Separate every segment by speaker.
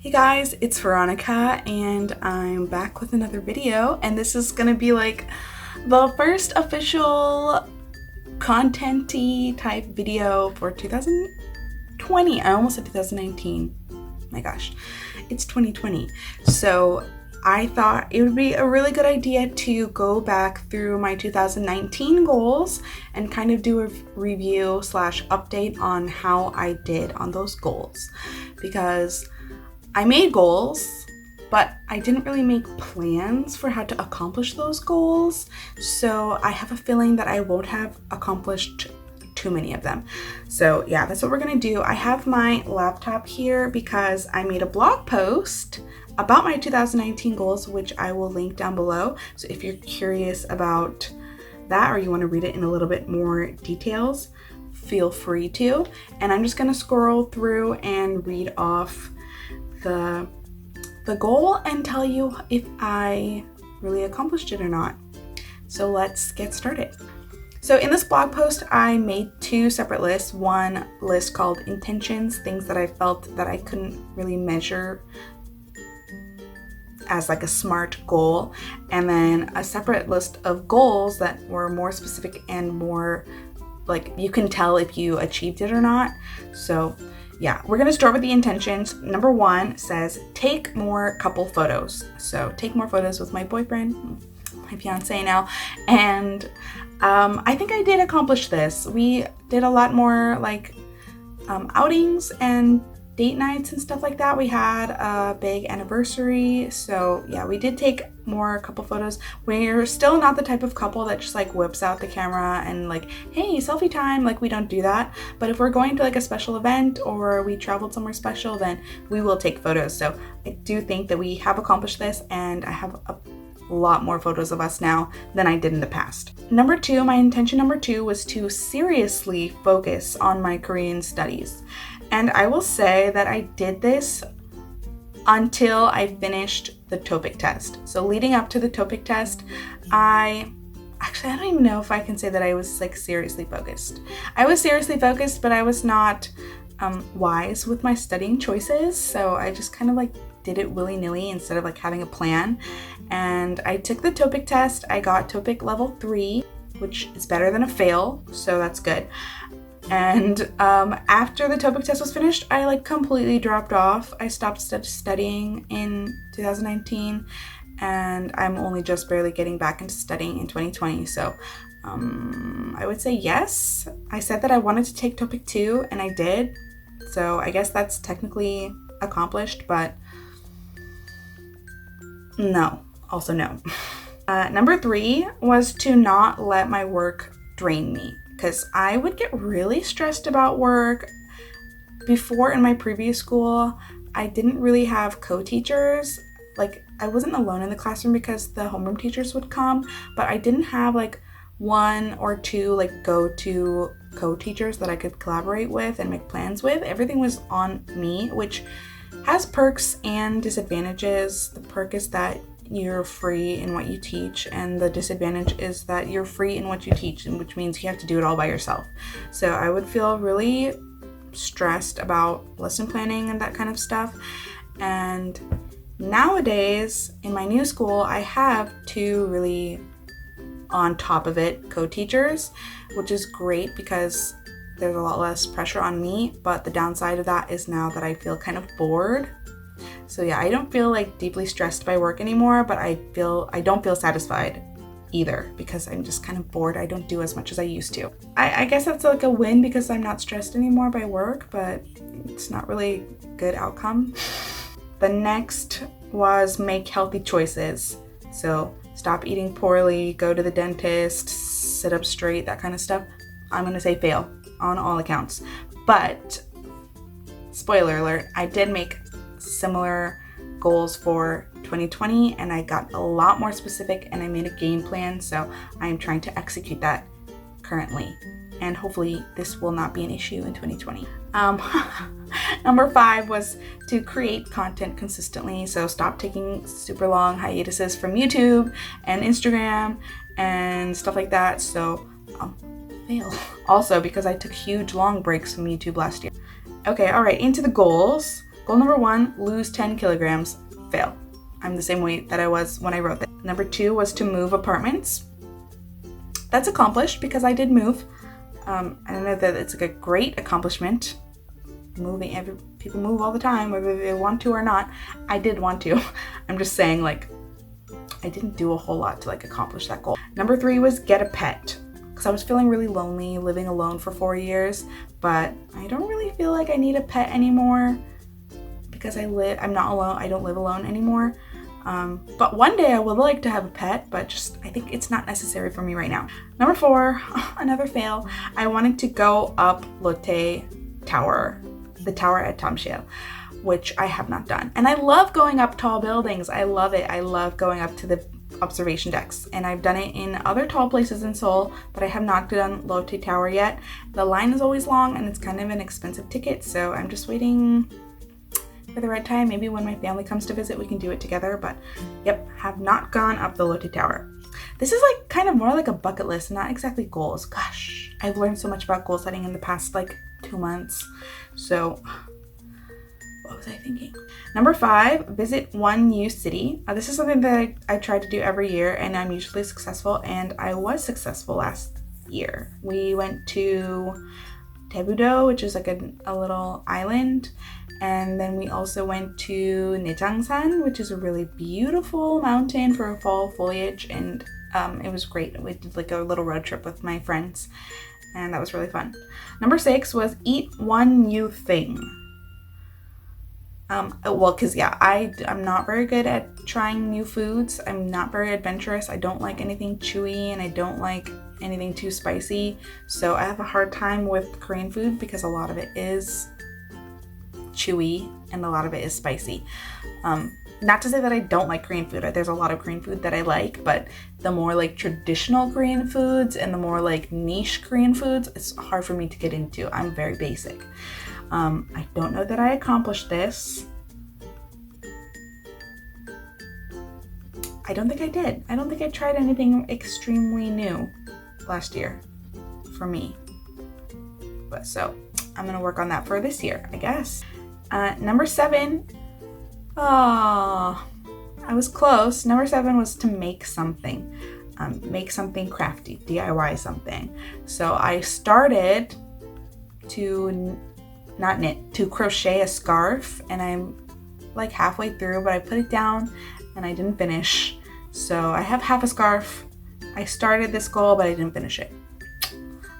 Speaker 1: Hey guys, it's Veronica and I'm back with another video, and this is gonna be like the first official content-y type video for 2020. I almost said 2019. My gosh, it's 2020. So I thought it would be a really good idea to go back through my 2019 goals and kind of do a review slash update on how I did on those goals, because I made goals, but I didn't really make plans for how to accomplish those goals. So I have a feeling that I won't have accomplished too many of them. So yeah, that's what we're gonna do. I have my laptop here because I made a blog post about my 2019 goals, which I will link down below. So if you're curious about that or you want to read it in a little bit more details, feel free to. And I'm just gonna scroll through and read off the goal and tell you if I really accomplished it or not. So let's get started. So in this blog post, I made two separate lists. One list called intentions, things that I felt that I couldn't really measure as like a SMART goal, and then a separate list of goals that were more specific and more like you can tell if you achieved it or not. So yeah, we're gonna start with the intentions. Number one says take more couple photos. So take more photos with my boyfriend, my fiance now, and I think I did accomplish this. We did a lot more like outings and date nights and stuff like that. We had a big anniversary, so yeah, we did take more couple photos. We're still not the type of couple that just like whips out the camera and like, hey, selfie time. Like, we don't do that. But if we're going to like a special event or we traveled somewhere special, then we will take photos. So I do think that we have accomplished this, and I have a lot more photos of us now than I did in the past. Number two, my intention number two was to seriously focus on my Korean studies. And I will say that I did this until I finished the TOEIC test. So leading up to the TOEIC test, I don't even know if I can say that I was like seriously focused. I was seriously focused, but I was not wise with my studying choices. So I just kind of like did it willy-nilly instead of like having a plan. And I took the TOEIC test. I got TOEIC level 3, which is better than a fail. So that's good. And after the TOEIC test was finished, I like completely dropped off. I stopped studying in 2019, and I'm only just barely getting back into studying in 2020. So I would say yes. I said that I wanted to take TOEIC 2, and I did. So I guess that's technically accomplished, but no. Also no. Number 3 was to not let my work drain me, because I would get really stressed about work. Before, in my previous school, I didn't really have co-teachers. Like, I wasn't alone in the classroom because the homeroom teachers would come, but I didn't have like one or two like go-to co-teachers that I could collaborate with and make plans with. Everything was on me, which has perks and disadvantages. The perk is that you're free in what you teach, and the disadvantage is that you're free in what you teach, and which means you have to do it all by yourself. So I would feel really stressed about lesson planning and that kind of stuff. And nowadays in my new school, I have 2 really on top of it co-teachers, which is great because there's a lot less pressure on me. But the downside of that is now that I feel kind of bored. So yeah, I don't feel like deeply stressed by work anymore, but I don't feel satisfied either because I'm just kind of bored. I don't do as much as I used to. I guess that's like a win because I'm not stressed anymore by work, but it's not really a good outcome. The next was make healthy choices. So stop eating poorly, go to the dentist, sit up straight, that kind of stuff. I'm gonna say fail on all accounts. But spoiler alert, I did make similar goals for 2020, and I got a lot more specific, and I made a game plan. So I'm trying to execute that currently, and hopefully this will not be an issue in 2020. Number 5 was to create content consistently. So stop taking super long hiatuses from YouTube and Instagram and stuff like that. So fail. Also because I took huge long breaks from YouTube last year. Okay, all right, into the goals. Goal number 1, lose 10 kilograms. Fail. I'm the same weight that I was when I wrote that. Number 2 was to move apartments. That's accomplished because I did move. I don't know that it's like a great accomplishment. People move all the time, whether they want to or not. I did want to. I'm just saying, like, I didn't do a whole lot to like accomplish that goal. Number 3 was get a pet, because I was feeling really lonely living alone for 4 years, but I don't really feel like I need a pet anymore because I'm not alone. I don't live alone anymore. But one day I would like to have a pet, but I think it's not necessary for me right now. Number 4, another fail. I wanted to go up Lotte Tower, the tower at Tamsil, which I have not done. And I love going up tall buildings. I love it. I love going up to the observation decks. And I've done it in other tall places in Seoul, but I have not done Lotte Tower yet. The line is always long and it's kind of an expensive ticket, so I'm just waiting for the right time. Maybe when my family comes to visit, we can do it together. But yep, have not gone up the Lotte Tower. This is like kind of more like a bucket list, not exactly goals. Gosh, I've learned so much about goal setting in the past like 2 months. So what was I thinking? Number 5, visit one new city. This is something that I try to do every year, and I'm usually successful, and I was successful last year. We went to Daebudo, which is like a little island, and then we also went to Nechangsan, which is a really beautiful mountain for fall foliage, and it was great. We did like a little road trip with my friends, and that was really fun. Number 6 was eat one new thing. Well, because yeah, I'm not very good at trying new foods. I'm not very adventurous. I don't like anything chewy, and I don't like anything too spicy. So I have a hard time with Korean food because a lot of it is chewy and a lot of it is spicy. Not to say that I don't like Korean food. There's a lot of Korean food that I like, but the more like traditional Korean foods and the more like niche Korean foods, it's hard for me to get into. I'm very basic. I don't know that I accomplished this. I don't think I did. I don't think I tried anything extremely new last year for me. But so I'm gonna work on that for this year, I guess. Number 7. Oh, I was close. Number 7 was to make something. Make something crafty, DIY something. So I started to not knit, to crochet a scarf, and I'm like halfway through, but I put it down and I didn't finish. So I have half a scarf. I started this goal, but I didn't finish it.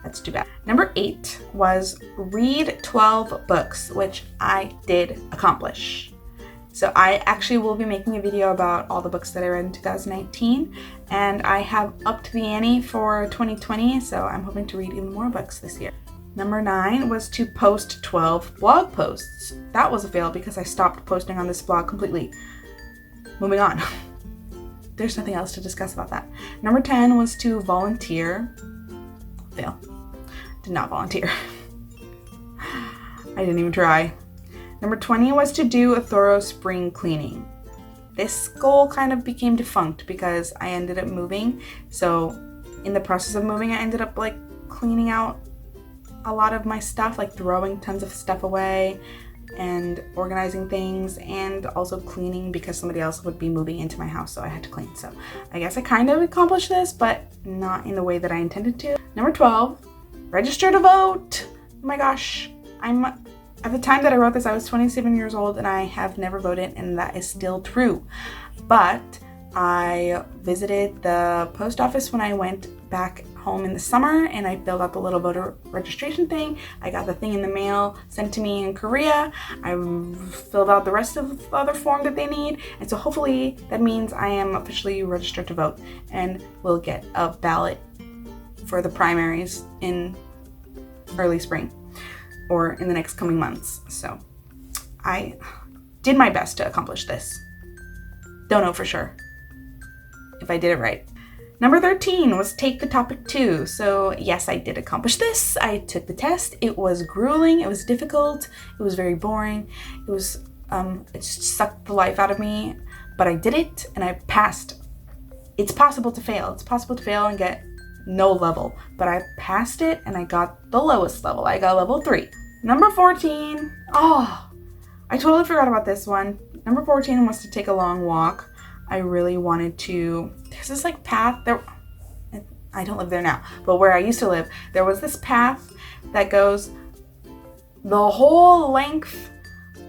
Speaker 1: That's too bad. Number 8 was read 12 books, which I did accomplish. So I actually will be making a video about all the books that I read in 2019, and I have upped the ante for 2020, so I'm hoping to read even more books this year. Number 9 was to post 12 blog posts. That was a fail because I stopped posting on this blog completely. Moving on. There's nothing else to discuss about that. Number 10 was to volunteer. Fail. Did not volunteer. I didn't even try. Number 20 was to do a thorough spring cleaning. This goal kind of became defunct because I ended up moving. So in the process of moving, I ended up like cleaning out a lot of my stuff, like throwing tons of stuff away and organizing things, and also cleaning because somebody else would be moving into my house, so I had to clean. So I guess I kind of accomplished this, but not in the way that I intended to. Number 12, register to vote. Oh my gosh, at the time that I wrote this, I was 27 years old and I have never voted, and that is still true. But I visited the post office when I went back home in the summer, and I filled out the little voter registration thing. I got the thing in the mail sent to me in Korea. I filled out the rest of the other form that they need, and so hopefully that means I am officially registered to vote and will get a ballot for the primaries in early spring or in the next coming months. So I did my best to accomplish this. Don't know for sure if I did it right. Number 13 was take the topic 2. So yes, I did accomplish this. I took the test. It was grueling. It was difficult. It was very boring. It was, it sucked the life out of me, but I did it and I passed. It's possible to fail. It's possible to fail and get no level, but I passed it and I got the lowest level. I got level 3. Number 14. Oh, I totally forgot about this one. Number 14 was to take a long walk. I really wanted to. There's this like path there. I don't live there now, but where I used to live, there was this path that goes the whole length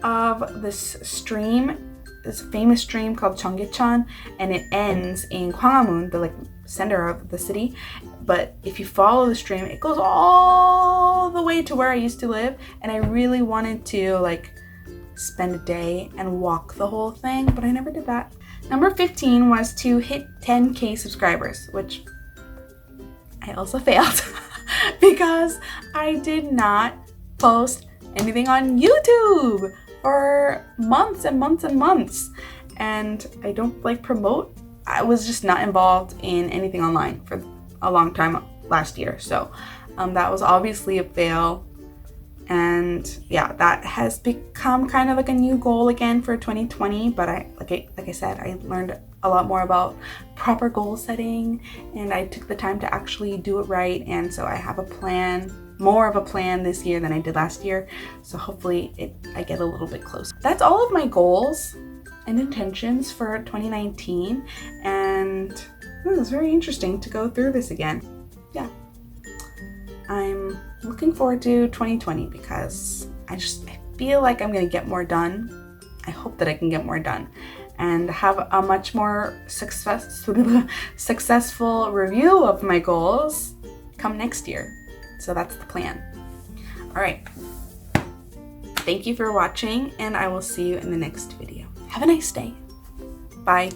Speaker 1: of this stream, this famous stream called Cheonggyecheon, and it ends in Gwanghwamun, the like center of the city. But if you follow the stream, it goes all the way to where I used to live, and I really wanted to like spend a day and walk the whole thing, but I never did that. Number 15 was to hit 10K subscribers, which I also failed because I did not post anything on YouTube for months and months and months. And I don't like promote. I was just not involved in anything online for a long time last year. So that was obviously a fail. And yeah, that has become kind of like a new goal again for 2020. But like I said, I learned a lot more about proper goal setting, and I took the time to actually do it right. And so I have a plan, more of a plan this year than I did last year. So hopefully I get a little bit closer. That's all of my goals and intentions for 2019. And it was very interesting to go through this again. Yeah. I'm looking forward to 2020 because I feel like I'm gonna get more done. I hope that I can get more done and have a much more successful review of my goals come next year. So that's the plan. All right. Thank you for watching, and I will see you in the next video. Have a nice day. Bye.